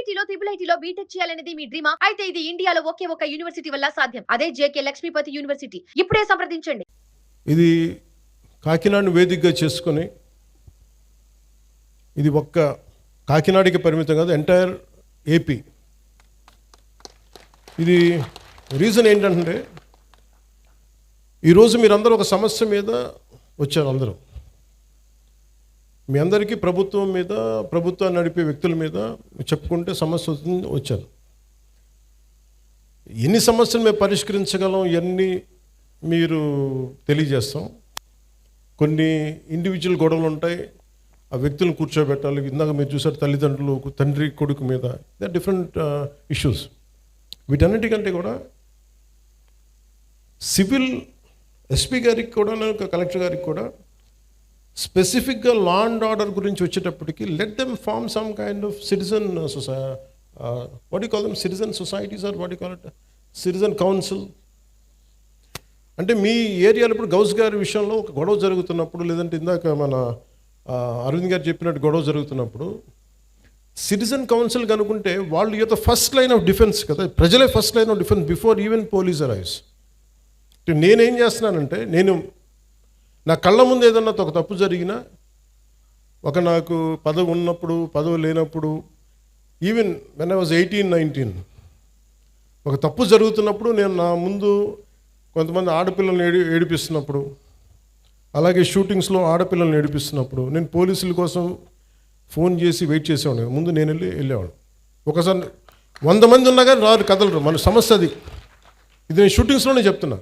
ఐఐటీలో triple BTech చేయాలనేది మీ డ్రీమా? అయితే ఇది ఇండియాలో ఒకే ఒక యూనివర్సిటీ వల్ల సాధ్యం. అదే జేకే లక్ష్మీపతి యూనివర్సిటీ. ఇప్పుడే సంప్రదించండి. ఇది కాకినాడను వేదికగా చేసుకొని ఇది ఒక్క కాకినాడకి పరిమితం కాదు, ఎంటైర్ ఏపీ. ఇది రీజన్ ఏంటంటే ఈరోజు మీరందరూ ఒక సమస్య మీద వచ్చారు. అందరూ మీ అందరికీ ప్రభుత్వం మీద, ప్రభుత్వాన్ని నడిపే వ్యక్తుల మీద చెప్పుకుంటే సమస్య వచ్చాను. ఎన్ని సమస్యలు మేము పరిష్కరించగలం ఇవన్నీ మీరు తెలియజేస్తాం. కొన్ని ఇండివిజువల్ గొడవలు ఉంటాయి, ఆ వ్యక్తులను కూర్చోబెట్టాలి. ఇందాక మీరు చూసారు తల్లిదండ్రులు, తండ్రి కొడుకు మీద, దే డిఫరెంట్ ఇష్యూస్. వీటన్నిటికంటే కూడా సివిల్ ఎస్పీ గారికి కూడా, కలెక్టర్ గారికి కూడా స్పెసిఫిక్గా లా అండ్ ఆర్డర్ గురించి వచ్చేటప్పటికి let them form some kind of citizen what you call them, citizen societies or what you call it, citizen council. అంటే మీ ఏరియాలో ఇప్పుడు గౌస్ గారి విషయంలో ఒక గొడవ జరుగుతున్నప్పుడు, లేదంటే ఇందాక మన అరవింద్ గారు చెప్పినట్టు గొడవ జరుగుతున్నప్పుడు సిటిజన్ కౌన్సిల్ కనుకుంటే వాళ్ళు యొక్క ఫస్ట్ లైన్ ఆఫ్ డిఫెన్స్ కదా, ప్రజలే first line of defence before even police arrives. నేనేం చేస్తున్నానంటే, నేను నా కళ్ళ ముందు ఏదన్నా ఒక తప్పు జరిగినా, ఒక నాకు పదవి ఉన్నప్పుడు, పదవి లేనప్పుడు, ఈవెన్ వెన్ ఐ వాజ్ 18-19 ఒక తప్పు జరుగుతున్నప్పుడు నేను నా ముందు కొంతమంది ఆడపిల్లల్ని ఏడిపిస్తున్నప్పుడు, అలాగే షూటింగ్స్లో ఆడపిల్లల్ని ఏడిపిస్తున్నప్పుడు నేను పోలీసుల కోసం ఫోన్ చేసి వెయిట్ చేసేవాడిని. ముందు నేను వెళ్ళేవాడు. ఒకసారి 100 మంది ఉన్నా కానీ రారు, కదలరు. మన సమస్య అది. ఇది నేను షూటింగ్స్లోనే చెప్తున్నా.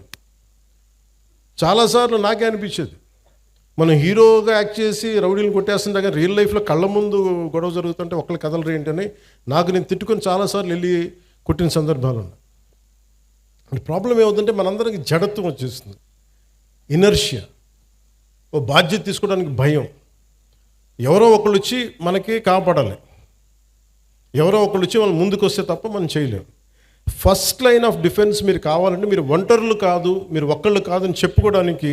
చాలాసార్లు నాకే అనిపించేది, మనం హీరోగా యాక్ట్ చేసి రౌడీలు కొట్టేస్తుంటే కానీ రియల్ లైఫ్లో కళ్ళ ముందు గొడవ జరుగుతుంటే ఒకళ్ళు కదలరు ఏంటని నాకు నేను తిట్టుకొని చాలాసార్లు వెళ్ళి కొట్టిన సందర్భాలు ఉన్నాయి. ప్రాబ్లం ఏమవుతుందంటే మనందరికి జడత్వం వచ్చేస్తుంది, ఇనర్షియా, ఓ బాధ్యత తీసుకోవడానికి భయం. ఎవరో ఒకళ్ళు వచ్చి మనకి కాపాడాలి, ఎవరో ఒకళ్ళు వచ్చి మనం ముందుకు వస్తే తప్ప మనం చేయలేము. ఫస్ట్ లైన్ ఆఫ్ డిఫెన్స్ మీరు కావాలంటే మీరు ఒంటరులు కాదు, మీరు ఒక్కళ్ళు కాదని చెప్పుకోవడానికి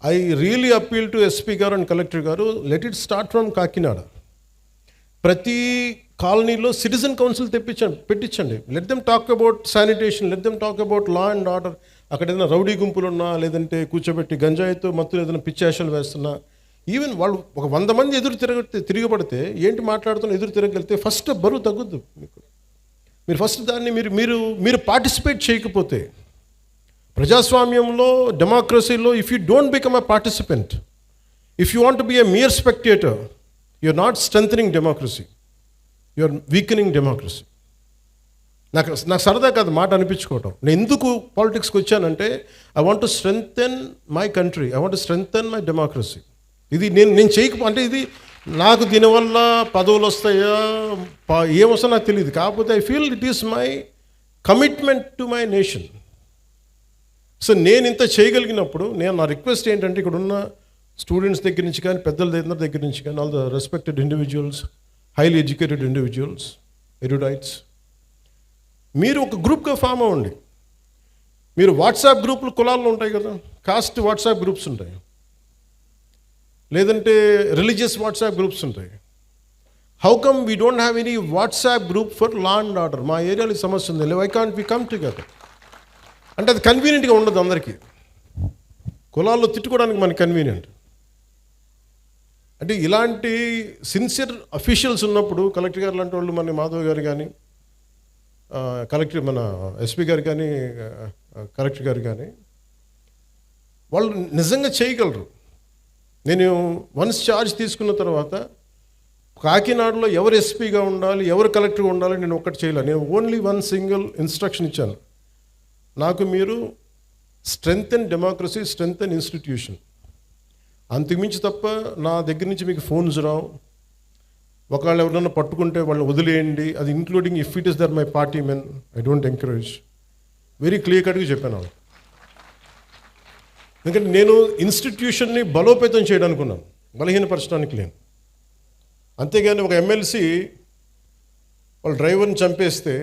I really appeal to SP గారు అండ్ కలెక్టర్ గారు, let it start from Kakinada. ప్రతి కాలనీలో సిటిజన్ కౌన్సిల్ పెట్టించండి. Let them talk about sanitation, let them talk about law and order. అక్కడ ఏదైనా రౌడీ గుంపులు ఉన్నా, లేదంటే కూర్చోబెట్టి గంజాయితో మత్తులు ఏదైనా పిచ్చేషాలు వేస్తున్నా, ఈవెన్ వాళ్ళు ఒక 100 మంది తిరగబడితే ఏంటి మాట్లాడుతున్నా ఎదురు తిరగలిగితే ఫస్ట్ బరువు తగ్గుద్దు మీకు. మీరు ఫస్ట్ దాన్ని మీరు పార్టిసిపేట్ చేయకపోతే, ప్రజాస్వామ్యంలో, డెమోక్రసీలో, if you don't become a participant, if you want to be a mere spectator, you are not strengthening democracy, you are weakening democracy. నాకు సరదా కాదు మాట అనిపించుకోవటం. నేను ఎందుకు పాలిటిక్స్కి వచ్చానంటే I want to strengthen my country, I want to strengthen my democracy. ఇది నేను చేయకపో అంటే ఇది నాకు దీనివల్ల పదవులు వస్తాయా ఏమొస్తా నాకు తెలియదు. కాకపోతే I feel it is my commitment to my nation. So నేను ఇంత చేయగలిగినప్పుడు నా రిక్వెస్ట్ ఏంటంటే, ఇక్కడ ఉన్న స్టూడెంట్స్ దగ్గర నుంచి కానీ, పెద్దల దగ్గర నుంచి కానీ, all the respected individuals, highly educated individuals, erudites, మీరు ఒక గ్రూప్గా ఫామ్ అవ్వండి. మీరు వాట్సాప్ గ్రూపులు కులాల్లో ఉంటాయి కదా, కాస్ట్ వాట్సాప్ గ్రూప్స్ ఉంటాయి, లేదంటే రిలీజియస్ వాట్సాప్ గ్రూప్స్ ఉంటాయి. How come we don't have any WhatsApp group for law and order? మా ఏరియాలో సమస్య ఉంది, why can't we come together? అంటే అది కన్వీనియంట్గా ఉండదు అందరికీ. కులాల్లో తిట్టుకోవడానికి మనకి కన్వీనియంట్. అంటే ఇలాంటి సిన్సియర్ అఫీషియల్స్ ఉన్నప్పుడు కలెక్టర్ గారు లాంటి వాళ్ళు, మన మాధవ్ గారు కానీ, మన ఎస్పీ గారు కానీ, కలెక్టర్ గారు కానీ, వాళ్ళు నిజంగా చేయగలరు. నేను వన్స్ ఛార్జ్ తీసుకున్న తర్వాత కాకినాడలో ఎవరు ఎస్పీగా ఉండాలి, ఎవరు కలెక్టర్గా ఉండాలి నేను ఒక్కటి చేయలేదు. నేను ఓన్లీ వన్ సింగిల్ ఇన్స్ట్రక్షన్ ఇచ్చాను, నాకు మీరు స్ట్రెంథెన్ డెమోక్రసీ, స్ట్రెంథెన్ ఇన్స్టిట్యూషన్. అంతకుమించి తప్ప నా దగ్గర నుంచి మీకు ఫోన్స్ రావు. ఒకవేళ ఎవరైనా పట్టుకుంటే వాళ్ళని వదిలేయండి, అది including if it is there my party men, I don't encourage. Very clear కట్గా చెప్పాను. ఎందుకంటే నేను ఇన్స్టిట్యూషన్ని బలోపేతం చేయడానికి ఉన్నాను, బలహీనపరచడానికి లేను. అంతేగాని ఒక ఎమ్మెల్సీ వాళ్ళ డ్రైవర్ని చంపేస్తే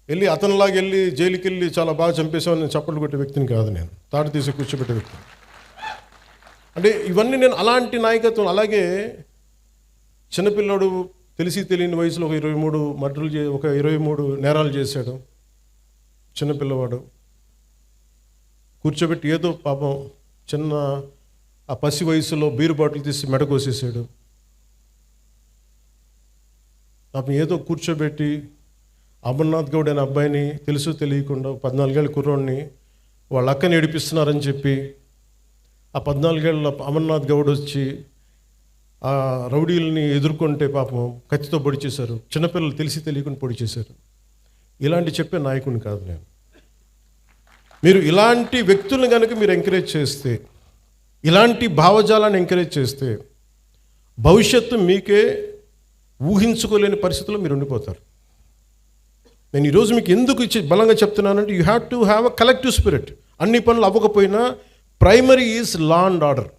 వెళ్ళి అతనిలాగా వెళ్ళి జైలుకి వెళ్ళి చాలా బాగా చంపేసామని నేను చప్పట్లు కొట్టే వ్యక్తిని కాదు, నేను తాడు తీసి కూర్చోబెట్టే వ్యక్తిని. అంటే ఇవన్నీ నేను అలాంటి నాయకత్వం. అలాగే చిన్నపిల్లడు తెలిసి తెలియని వయసులో ఒక 23 మర్డర్లు ఒక 23 నేరాలు చేశాడు చిన్నపిల్లవాడు. కూర్చోబెట్టి ఏదో పాపం చిన్న ఆ పసి వయసులో బీరు బాటిల్ తీసి మెడకోసేసాడు. పాపం ఏదో కూర్చోబెట్టి అమర్నాథ్ గౌడ్ అనే అబ్బాయిని తెలుసు తెలియకుండా 14 ఏళ్ళ కుర్రోడిని వాళ్ళ అక్కని ఏడిపిస్తున్నారని చెప్పి ఆ 14 ఏళ్ళ అమర్నాథ్ గౌడ్ వచ్చి ఆ రౌడీలని ఎదుర్కొంటే పాపం కత్తితో పొడి చేశారు. చిన్నపిల్లలు తెలిసి తెలియకుండా పొడి చేశారు. ఇలాంటి చెప్పే నాయకుడిని కాదు నేను. మీరు ఇలాంటి వ్యక్తులను కనుక మీరు ఎంకరేజ్ చేస్తే, ఇలాంటి భావజాలాన్ని ఎంకరేజ్ చేస్తే భవిష్యత్తు మీకే ఊహించుకోలేని పరిస్థితుల్లో మీరు ఉండిపోతారు. నేను ఈరోజు మీకు ఎందుకు బలంగా చెప్తున్నానంటే you have to have a collective spirit. అన్ని పనులు అవ్వకపోయినా primary is law and order.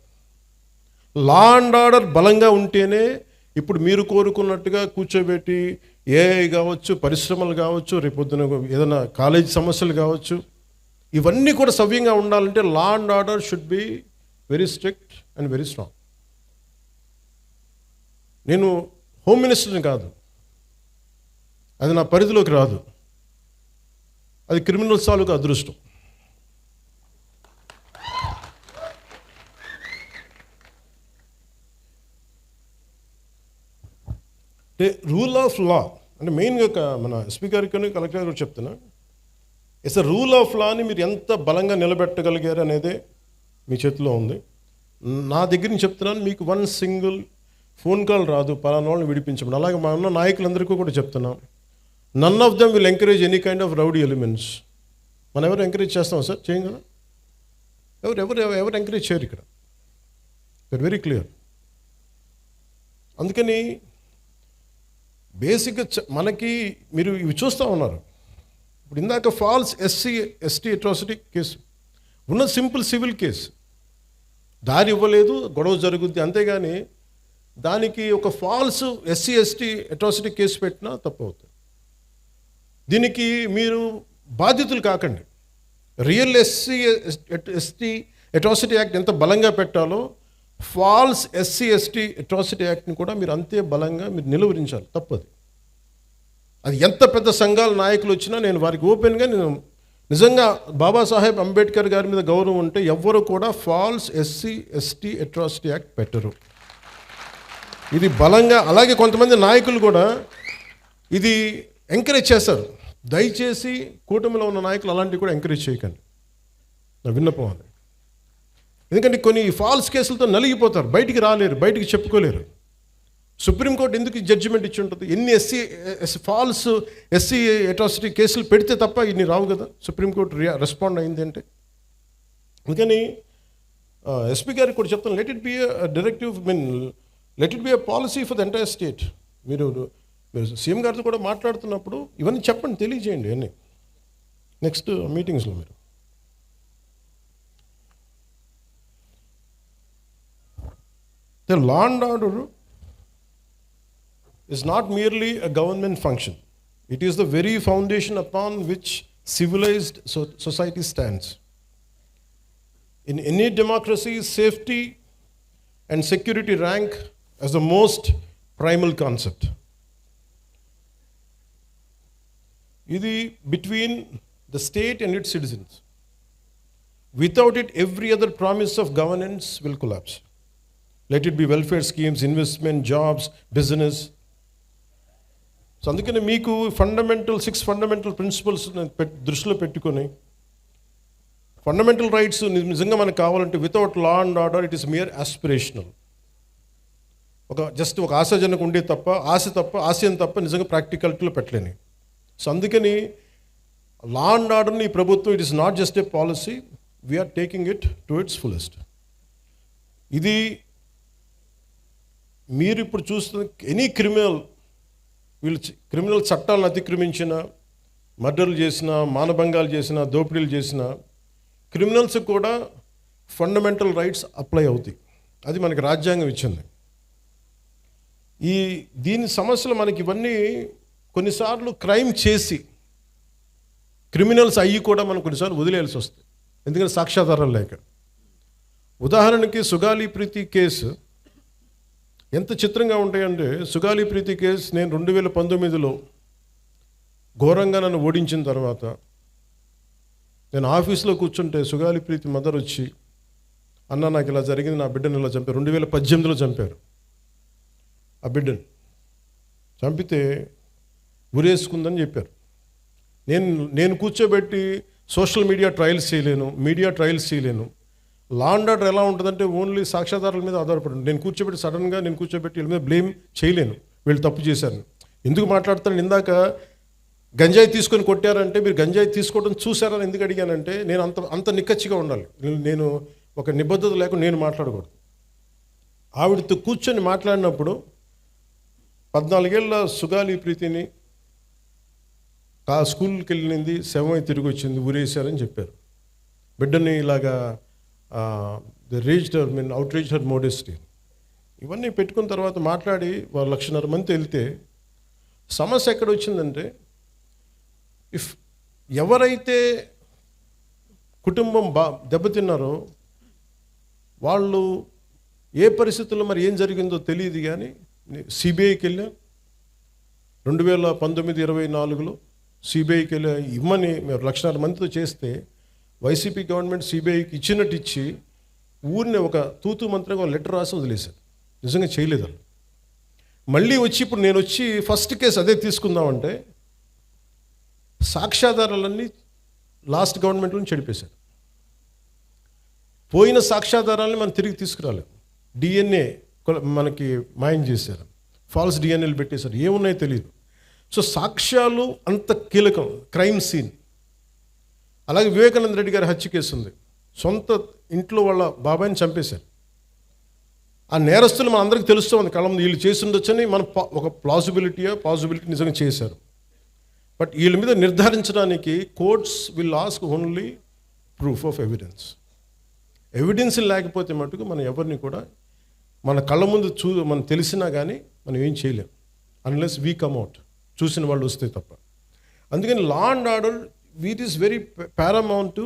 Law and order బలంగా ఉంటేనే ఇప్పుడు మీరు కోరుకున్నట్టుగా కూర్చోబెట్టి ఏఐ కావచ్చు, పరిశ్రమలు కావచ్చు, రేపొద్దున ఏదైనా కాలేజీ సమస్యలు కావచ్చు, ఇవన్నీ కూడా సవ్యంగా ఉండాలంటే లా and order should be very strict and very strong. నేను హోమ్ మినిస్టర్ని కాదు, అది నా పరిధిలోకి రాదు. అది క్రిమినల్స్ తాలూకు అదృష్టం. అంటే రూల్ ఆఫ్ లా అంటే మెయిన్గా మన ఎస్పీ గారికి కలెక్టర్ గారికి చెప్తున్నా, ఇట్స్ అ రూల్ ఆఫ్ లాని మీరు ఎంత బలంగా నిలబెట్టగలిగారు అనేది మీ చేతిలో ఉంది. నా దగ్గర నుంచి చెప్తున్నాను, మీకు 1 సింగిల్ ఫోన్ కాల్ రాదు పలానా వాళ్ళని విడిపించమని. అలాగే మా ఉన్న నాయకులందరికీ కూడా చెప్తున్నాం, none of them will encourage any kind of rowdy elements. మనం ఎవరు ఎంకరేజ్ చేస్తాం సార్? చేయం కదా. ఎవరు ఎంకరేజ్ చేయరు ఇక్కడ. That very clear. అందుకని బేసిక్గా మనకి మీరు ఇవి చూస్తూ ఉన్నారు. ఇప్పుడు ఇందాక ఫాల్స్ ఎస్టీ అట్రాసిటీ కేసు ఉన్న సింపుల్ సివిల్ కేసు, దారి ఇవ్వలేదు, గొడవ జరుగుద్ది, అంతేగాని దానికి ఒక ఫాల్స్ ఎస్టీ అట్రాసిటీ కేసు పెట్టినా తప్పు అవుతుంది. దీనికి మీరు బాధితులు కాకండి. రియల్ ఎస్టీ అట్రాసిటీ యాక్ట్ ఎంత బలంగా పెట్టాలో ఫాల్స్ ఎస్టీ అట్రాసిటీ యాక్ట్ని కూడా మీరు అంతే బలంగా మీరు నిలువరించాలి. తప్పది. అది ఎంత పెద్ద సంఘాల నాయకులు వచ్చినా నేను వారికి ఓపెన్గా నేను నిజంగా బాబాసాహెబ్ అంబేద్కర్ గారి మీద గౌరవం ఉంటే ఎవ్వరు కూడా ఫాల్స్ ఎస్టీ అట్రాసిటీ యాక్ట్ పెట్టరు. ఇది బలంగా, అలాగే కొంతమంది నాయకులు కూడా ఇది ఎంకరేజ్ చేస్తారు. దయచేసి కూటమిలో ఉన్న నాయకులు అలాంటివి కూడా ఎంకరేజ్ చేయకండి, నా విన్నపం అది. ఎందుకంటే కొన్ని ఫాల్స్ కేసులతో నలిగిపోతారు, బయటికి రాలేరు, బయటికి చెప్పుకోలేరు. సుప్రీంకోర్టు ఎందుకు జడ్జిమెంట్ ఇచ్చి ఉంటుంది? ఎన్ని ఫాల్స్ ఎస్సీ అట్రాసిటీ కేసులు పెడితే తప్ప ఇన్ని రావు కదా. సుప్రీంకోర్టు రెస్పాండ్ అయింది అంటే. అందుకని ఎస్పీ గారికి కూడా చెప్తాను, let it be directive, let it be a policy for the entire state. మీరు సీఎం గారితో కూడా మాట్లాడుతున్నప్పుడు ఇవన్నీ చెప్పండి, తెలియజేయండి అన్నీ నెక్స్ట్ మీటింగ్స్లో. మీరు the law and order is not merely a government function. It is the very foundation upon which civilized society stands. In any democracy, safety and security rank as the most primal concept. ఇది between the state and its citizens. Without it, every other promise of governance will collapse. Let it be welfare schemes, investment, jobs, business. So అందుకని మీకు 6 fundamental principles దృష్టిలో పెట్టుకొని, fundamental rights నిజంగా మనకు కావాలంటే without law and order it is mere aspirational. Just ఒక ఆశాజనకు ఉండే తప్ప, ఆశయం తప్ప నిజంగా ప్రాక్టికాలిటీలో పెట్టలేని. సో అందుకని లా అండ్ ఆర్డర్ని ఈ ప్రభుత్వం, it is not just a policy, we're taking it to its fullest. ఇది మీరు ఇప్పుడు చూస్తున్న ఎనీ క్రిమినల్ చట్టాలను అతిక్రమించిన, మర్డర్లు చేసిన, మానభంగాలు చేసిన, దోపిడీలు చేసిన క్రిమినల్స్ కూడా ఫండమెంటల్ రైట్స్ అప్లై అవుతాయి. అది మనకి రాజ్యాంగం ఇచ్చింది. దీని సమస్యలు మనకి ఇవన్నీ కొన్నిసార్లు క్రైమ్ చేసి క్రిమినల్స్ అయ్యి కూడా మనం కొన్నిసార్లు వదిలేయాల్సి వస్తుంది, ఎందుకంటే సాక్ష్యాధారాలు లేక. ఉదాహరణకి సుగాలి ప్రీతి కేసు ఎంత చిత్రంగా ఉంటాయంటే సుగాలి ప్రీతి కేసు నేను 2019లో ఘోరంగా నన్ను ఓడించిన తర్వాత నేను ఆఫీస్లో కూర్చుంటే సుగాలి ప్రీతి మదర్ వచ్చి, అన్న నాకు ఇలా జరిగింది, నా బిడ్డను ఇలా చంపారు. 2018లో చంపారు ఆ బిడ్డను. చంపితే ఉరేసుకుందని చెప్పారు. నేను కూర్చోబెట్టి సోషల్ మీడియా ట్రయల్స్ చేయలేను, మీడియా ట్రయల్స్ చేయలేను. లా అండ్ ఆర్డర్ ఎలా ఉంటుందంటే ఓన్లీ సాక్ష్యాధారాల మీద ఆధారపడి నేను కూర్చోబెట్టి వీళ్ళ మీద బ్లేమ్ చేయలేను, వీళ్ళు తప్పు చేశారు. ఎందుకు మాట్లాడతాను? ఇందాక గంజాయి తీసుకొని కొట్టారంటే మీరు గంజాయి తీసుకోవడం చూసారని ఎందుకు అడిగానంటే నేను అంత నిక్కచ్చిగా ఉండాలి. నేను ఒక నిబద్ధత లేకుండా నేను మాట్లాడకూడదు. ఆవిడతో కూర్చొని మాట్లాడినప్పుడు 14 ఏళ్ళ సుగాలి ప్రీతిని స్కూల్కి వెళ్ళింది, శవమై తిరిగి వచ్చింది, ఊరేశారని చెప్పారు. బిడ్డని ఇలాగా అవుట్రీచ్డ్ హర్ మోడెస్టీ ఇవన్నీ పెట్టుకున్న తర్వాత మాట్లాడి వాళ్ళు 1,50,000 మంది వెళ్తే సమస్య ఎక్కడ వచ్చిందంటే, ఎవరైతే కుటుంబం దెబ్బతిన్నారో వాళ్ళు ఏ పరిస్థితుల్లో మరి ఏం జరిగిందో తెలియదు. కానీ సిబిఐకి వెళ్ళాం 2019-24లో సిబిఐకి వెళ్ళా ఇమ్మని మేము 1,00,000 మందితో చేస్తే వైసీపీ గవర్నమెంట్ సిబిఐకి ఇచ్చినట్టు ఇచ్చి ఊరిని ఒక తూతు మంత్రిగా లెటర్ రాసి వదిలేశారు. నిజంగా చేయలేదు. మళ్ళీ వచ్చి ఇప్పుడు నేను వచ్చి ఫస్ట్ కేసు అదే తీసుకుందామంటే సాక్ష్యాధారాలన్నీ లాస్ట్ గవర్నమెంట్ నుంచి చెడిపేశారు. పోయిన సాక్ష్యాధారాలని మనం తిరిగి తీసుకురాలేదు. డిఎన్ఏ మనకి మాయం చేశారు, ఫాల్స్ డిఎన్ఏలు పెట్టేశారు, ఏమున్నాయో తెలియదు. సో సాక్ష్యాలు అంత కీలకం. Crime scene. అలాగే వివేకానంద రెడ్డి గారి హత్య కేసు ఉంది. సొంత ఇంట్లో వాళ్ళ బాబాయిని చంపేశారు. ఆ నేరస్తులు మన అందరికీ తెలుస్తుంది, కళ్ళ ముందు వీళ్ళు చేసి ఉండొచ్చని మనం ఒక పాసిబిలిటీ నిజంగా చేశారు. బట్ వీళ్ళ మీద నిర్ధారించడానికి courts will ask only proof of evidence. Evidence లేకపోతే మటుకు మనం ఎవరిని కూడా మన కళ్ళ ముందు మనం తెలిసినా కానీ మనం ఏం చేయలేం, అన్లెస్ వీ కమ్అవుట్, చూసిన వాళ్ళు వస్తే తప్ప. అందుకని law and order it is very paramount to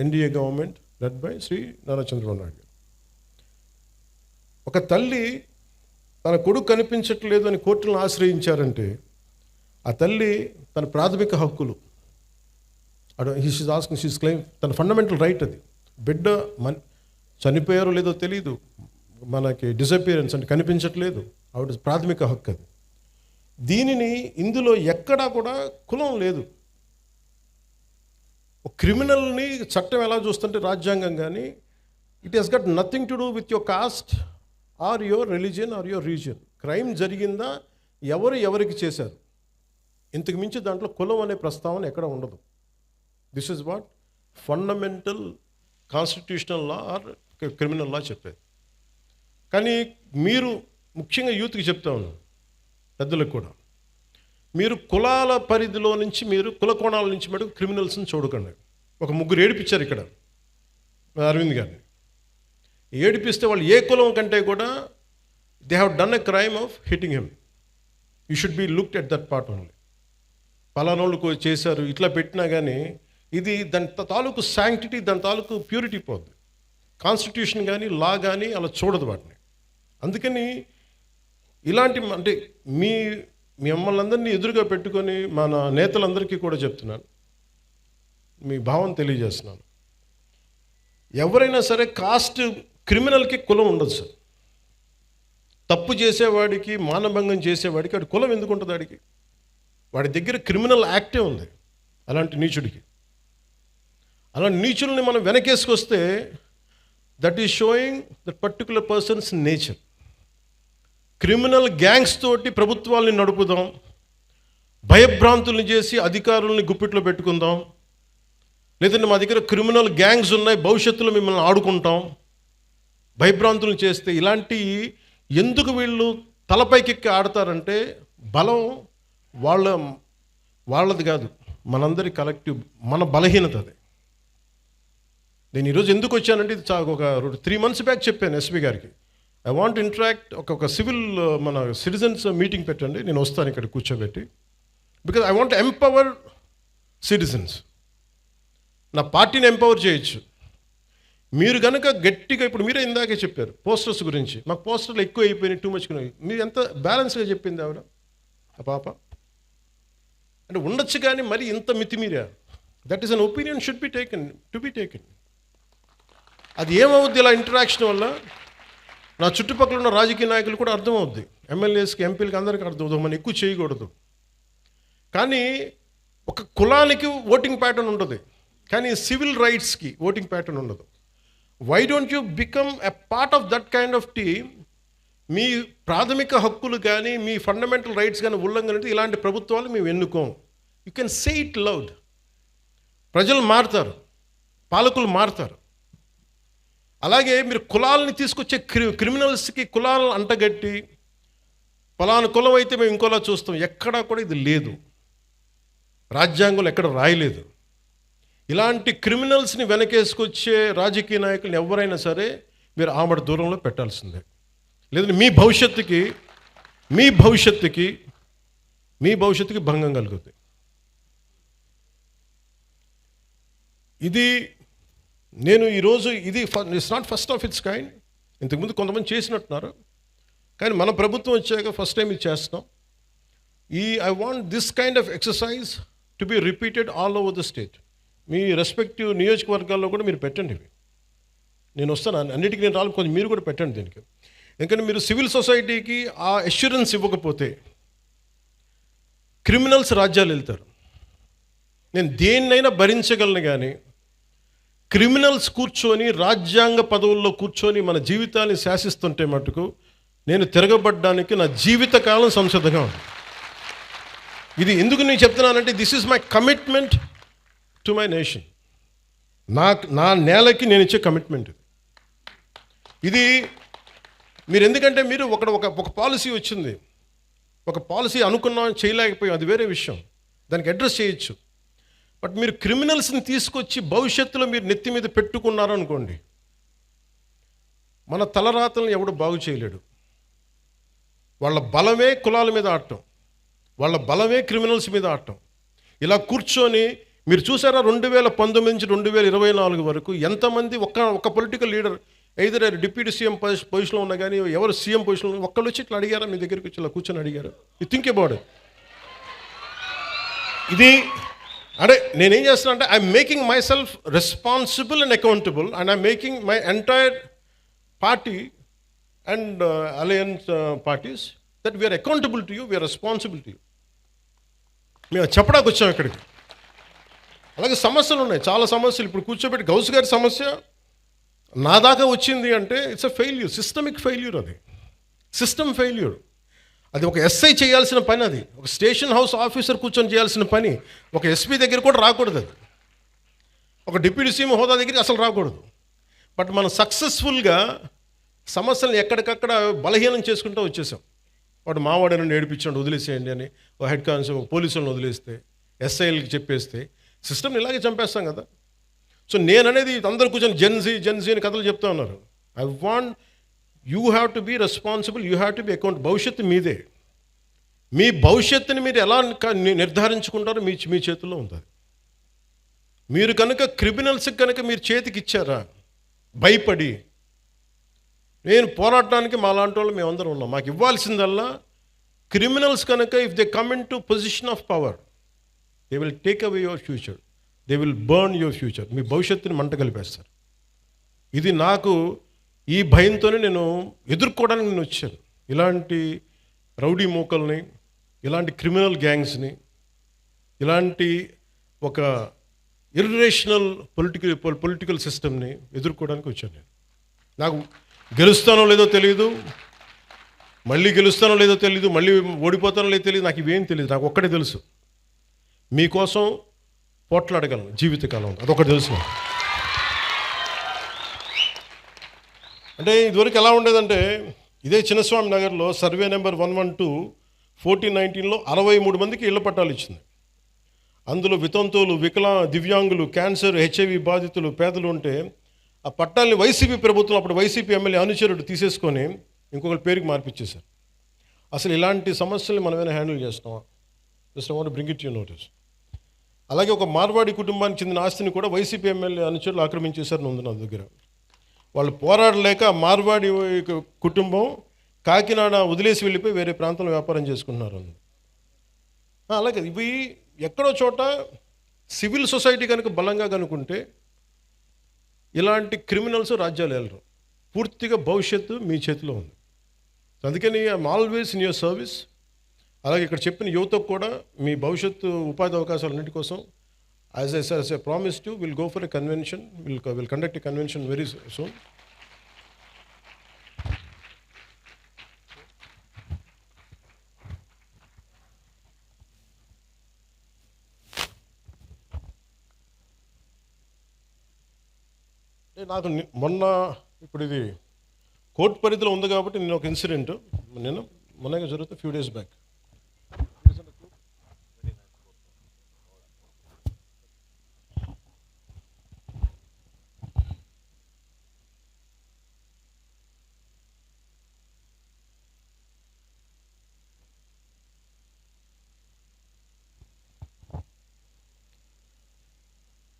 NDA government led by Shri Nara Chandrababu Naidu garu. ఒక తల్లి తన కొడుకు కనిపించట్లేదు అని కోర్టులను ఆశ్రయించారంటే ఆ తల్లి తన ప్రాథమిక హక్కులు షీస్ క్లెయిమ్, తన ఫండమెంటల్ రైట్ అది. బిడ్డ చనిపోయారో లేదో తెలీదు, మనకి డిసపియరెన్స్ అంటే కనిపించట్లేదు, ఆవిడ ప్రాథమిక హక్కు అది. దీనిని ఇందులో ఎక్కడా కూడా కులం లేదు. ఒక క్రిమినల్ని చట్టం ఎలా చూస్తుంటే రాజ్యాంగం కానీ it has got nothing to do with your caste or your religion or your region. Crime జరిగిందా, ఎవరికి చేశారు, ఇంతకు మించి దాంట్లో కులం అనే ప్రస్తావన ఎక్కడ ఉండదు. This is what fundamental constitutional law or criminal law చెప్పేది. కానీ మీరు ముఖ్యంగా యూత్కి చెప్తా ఉన్నాను, పెద్దలకు కూడా, మీరు కులాల పరిధిలో నుంచి మీరు కుల కోణాల నుంచి మటుకు క్రిమినల్స్ని చూడకండి. ఒక ముగ్గురు ఏడిపించారు ఇక్కడ అరవింద్ గారిని. ఏడిపిస్తే వాళ్ళు ఏ కులం కంటే కూడా they have done a crime of hitting him. You should be looked at that part only. పలానోళ్ళకు చేశారు ఇట్లా పెట్టినా కానీ ఇది దాని తాలూకు శాంక్టిటీ, దాని తాలూకు ప్యూరిటీ పోద్ది. కాన్స్టిట్యూషన్ కానీ లా కానీ అలా చూడదు వాటిని. అందుకని ఇలాంటి అంటే మీ మమ్మల్ని అందరినీ ఎదురుగా పెట్టుకొని మన నేతలందరికీ కూడా చెప్తున్నాను, మీ భావం తెలియజేస్తున్నాను. ఎవరైనా సరే కాస్ట్ క్రిమినల్కి కులం ఉండదు సార్. తప్పు చేసేవాడికి, మానభంగం చేసేవాడికి వాడి కులం ఎందుకు ఉంటుంది? వాడి దగ్గర క్రిమినల్ యాక్టే ఉంది. అలాంటి నీచుడికి, అలాంటి నీచుల్ని మనం వెనకేసుకొస్తే that is showing that particular person's nature. Criminal gangs తోటి ప్రభుత్వాల్ని నడుపుదాం, భయభ్రాంతుల్ని చేసి అధికారుల్ని గుప్పిట్లో పెట్టుకుందాం, లేదంటే మా దగ్గర క్రిమినల్ గ్యాంగ్స్ ఉన్నాయి భవిష్యత్తులో మిమ్మల్ని ఆడుకుంటాం, భయభ్రాంతులను చేస్తే ఇలాంటి ఎందుకు వీళ్ళు తలపైకెక్కి ఆడతారంటే బలం వాళ్ళది కాదు, మనందరి కలెక్టివ్, మన బలహీనత అది. నేను ఈరోజు ఎందుకు వచ్చానంటే ఇది ఒక 3 months బ్యాక్ చెప్పాను ఎస్పీ గారికి, ఐ వాంట్ ఇంటరాక్ట్, ఒక సివిల్ మన సిటిజన్స్ మీటింగ్ పెట్టండి, నేను వస్తాను ఇక్కడ కూర్చోబెట్టి, because I want empower citizens. నా పార్టీని ఎంపవర్ చేయొచ్చు, మీరు కనుక గట్టిగా, ఇప్పుడు మీరే ఇందాకే చెప్పారు పోస్టర్స్ గురించి, మాకు పోస్టర్లు ఎక్కువ అయిపోయినాయి, టూ మచ్. మీరు ఎంత బ్యాలెన్స్గా చెప్పింది ఆవిడ, ఆ పాప. అంటే ఉండొచ్చు కానీ మరి ఇంత మితిమీరా. That is an opinion should be taken, to be taken. అది ఏమవుద్ది ఇలా ఇంటరాక్షన్ వల్ల, నా చుట్టుపక్కల ఉన్న రాజకీయ నాయకులు కూడా అర్థమవుద్ది, ఎమ్మెల్యేస్కి ఎంపీలకి అందరికీ అర్థమవుతుంది, మనం ఎక్కువ చేయకూడదు. కానీ ఒక కులానికి ఓటింగ్ ప్యాటర్న్ ఉంటుంది, కానీ సివిల్ రైట్స్కి ఓటింగ్ ప్యాటర్న్ ఉండదు. Why don't you become a part of that kind of team? మీ ప్రాథమిక హక్కులు కానీ మీ ఫండమెంటల్ రైట్స్ కానీ ఉల్లంఘన అంటే ఇలాంటి ప్రభుత్వాలు మేము ఎన్నుకోం. You can say it loud. ప్రజలు మారుతారు, పాలకులు మారుతారు. అలాగే మీరు కులాలని తీసుకొచ్చే క్రిమినల్స్కి కులాలను అంటగట్టి ఫలానా కులం అయితే మేము ఇంకోలా చూస్తాం, ఎక్కడా కూడా ఇది లేదు, రాజ్యాంగంలో ఎక్కడ రాయలేదు. ఇలాంటి క్రిమినల్స్ని వెనకేసుకొచ్చే రాజకీయ నాయకులను ఎవరైనా సరే మీరు ఆమడ దూరంలో పెట్టాల్సిందే. లేదంటే మీ భవిష్యత్తుకి భంగం కలుగుతుంది. ఇది నేను ఈరోజు ఇది it's not first of it's kind. ఇంతకుముందు కొంతమంది చేసినట్టున్నారు, కానీ మన ప్రభుత్వం వచ్చాక ఫస్ట్ టైం ఇది చేస్తున్నాం. I want this kind of exercise to be repeated all over the state. Me respective నియోజకవర్గాల్లో కూడా మీరు పెట్టండి ఇవి. నేను వస్తాను, అన్నిటికీ నేను రాలి, కొంచెం మీరు కూడా పెట్టండి దీనికి. ఎందుకంటే మీరు సివిల్ సొసైటీకి ఆ అష్యూరెన్స్ ఇవ్వకపోతే క్రిమినల్స్ రాజ్యాలు వెళ్తారు. నేను దేన్నైనా భరించగలను, కానీ క్రిమినల్స్ కూర్చొని రాజ్యాంగ పదవుల్లో కూర్చొని మన జీవితాన్ని శాసిస్తుంటే మటుకు నేను తిరగబడ్డానికి నా జీవితకాలం సంసిద్ధంగా ఉంది. ఇది ఎందుకు నేను చెప్తున్నానంటే this is my commitment to my nation. నా నేలకి నేను ఇచ్చే కమిట్మెంట్ ఇది. మీరు ఎందుకంటే మీరు ఒక పాలసీ వచ్చింది, ఒక పాలసీ అనుకున్నాం చేయలేకపోయాం, అది వేరే విషయం, దానికి అడ్రస్ చేయొచ్చు. బట్ మీరు క్రిమినల్స్ని తీసుకొచ్చి భవిష్యత్తులో మీరు నెత్తి మీద పెట్టుకున్నారు అనుకోండి, మన తలరాతలను ఎవడు బాగు చేయలేడు. వాళ్ళ బలమే కులాల మీద ఆడటం, వాళ్ళ బలమే క్రిమినల్స్ మీద ఆడటం. ఇలా కూర్చొని మీరు చూసారా 2019 నుంచి 2024 వరకు ఎంతమంది ఒక political leader either deputy CM పొజిషన్లో ఉన్నా కానీ ఎవరు సీఎం పొజిషన్లో ఒక్కళ్ళు వచ్చి ఇట్లా అడిగారా మీ దగ్గరికి వచ్చి ఇలా కూర్చొని అడిగారు? You think about it. ఇది అంటే నేనేం చేస్తున్నా అంటే I'm making myself responsible and accountable, and I'm making my entire party and alliance parties that we're accountable to you, we're responsible to you. మేము చెప్పడానికి వచ్చాం ఇక్కడికి. అలాగే సమస్యలు ఉన్నాయి, చాలా సమస్యలు. ఇప్పుడు కూర్చోబెట్టి గౌస్ గారి సమస్య నా దాకా వచ్చింది అంటే it's a failure, systemic failure. అది సిస్టమ్ ఫెయిల్యూర్. అది ఒక ఎస్ఐ చేయాల్సిన పని, అది ఒక స్టేషన్ హౌస్ ఆఫీసర్ కూర్చొని చేయాల్సిన పని. ఒక ఎస్పీ దగ్గర కూడా రాకూడదు, అది ఒక డిప్యూటీ సీఎం హోదా దగ్గరికి అసలు రాకూడదు. బట్ మనం సక్సెస్ఫుల్గా సమస్యలను ఎక్కడికక్కడ బలహీనం చేసుకుంటూ వచ్చేసాం. వాడు మావాడని నేర్పించండి వదిలేసేయండి అని ఒక హెడ్ కానిస్టేబుల్ పోలీసులను వదిలేస్తే, ఎస్ఐలకి చెప్పేస్తే సిస్టమ్ని ఇలాగే చంపేస్తాం కదా. సో నేననేది అందరూ కూర్చొని జెన్జీ అని కథలు చెప్తా ఉన్నారు. I want you have to be responsible, you have to be account. భవిష్యత్తు మీదే. మీ భవిష్యత్తుని మీరు ఎలా నిర్ధారించుకుంటారో మీ చేతుల్లో ఉంటుంది. మీరు కనుక క్రిమినల్స్కి కనుక మీరు చేతికి ఇచ్చారా భయపడి, నేను పోరాడటానికి మా లాంటి వాళ్ళు మేమందరం ఉన్నాం. మాకు ఇవ్వాల్సిందల్లా క్రిమినల్స్ కనుక if they come in to position of power they will take away your future, they will burn your future. మీ భవిష్యత్తుని మంట కలిపేస్తారు. ఇది నాకు ఈ భయంతోనే నేను ఎదుర్కోవడానికి నేను వచ్చాను. ఇలాంటి రౌడీ మూకల్ని, ఇలాంటి క్రిమినల్ గ్యాంగ్స్ని, ఇలాంటి ఒక ఇర్రేషనల్ పొలిటికల్ సిస్టమ్ని ఎదుర్కోవడానికి వచ్చాను నేను. నాకు గెలుస్తానో లేదో తెలియదు, మళ్ళీ గెలుస్తానో లేదో తెలియదు, మళ్ళీ ఓడిపోతానో లేదో తెలియదు, నాకు ఇవేం తెలియదు. నాకు ఒక్కటే తెలుసు, మీకోసం పోట్లాడగలను జీవితకాలం, అదొకటి తెలుసు. అంటే ఇదివరకు ఎలా ఉండేదంటే ఇదే చిన్నస్వామి నగర్లో సర్వే నెంబర్ 112 1419లో 63 మందికి ఇళ్ల పట్టాలు ఇచ్చింది. అందులో వితంతువులు, దివ్యాంగులు, క్యాన్సర్, హెచ్ఐవి బాధితులు, పేదలు ఉంటే ఆ పట్టాలని వైసీపీ ప్రభుత్వం, అప్పుడు వైసీపీ ఎమ్మెల్యే అనుచరుడు తీసేసుకొని ఇంకొకరి పేరుకి మార్పిచ్చేశారు. అసలు ఇలాంటి సమస్యల్ని మనమేనా హ్యాండిల్ చేస్తున్నామా? Just I want to bring it you notice. అలాగే ఒక మార్వాడి కుటుంబానికి చెందిన ఆస్తిని కూడా వైసీపీ ఎమ్మెల్యే అనుచరులు ఆక్రమించేశారని ఉంది నా దగ్గర. వాళ్ళు పోరాడలేక మార్వాడి కుటుంబం కాకినాడ వదిలేసి వెళ్ళిపోయి వేరే ప్రాంతంలో వ్యాపారం చేసుకుంటున్నారు. అలాగే ఇవి ఎక్కడో చోట సివిల్ సొసైటీ కనుక బలంగా కనుకుంటే ఇలాంటి క్రిమినల్స్ రాజ్యాలు వెళ్ళరు. పూర్తిగా భవిష్యత్తు మీ చేతిలో ఉంది. అందుకని I'm always in your service. అలాగే ఇక్కడ చెప్పిన యువతకు కూడా మీ భవిష్యత్తు ఉపాధి అవకాశాలన్నింటి కోసం as I promised you will go for a convention, will conduct a convention very soon. నాకు మొన్న ఇప్పుడు ఇది కోర్టు పరిధిలో ఉంది కాబట్టి నేను ఒక ఇన్సిడెంట్ మొన్నగా జరుగుతుంది ఫ్యూ డేస్ బ్యాక్.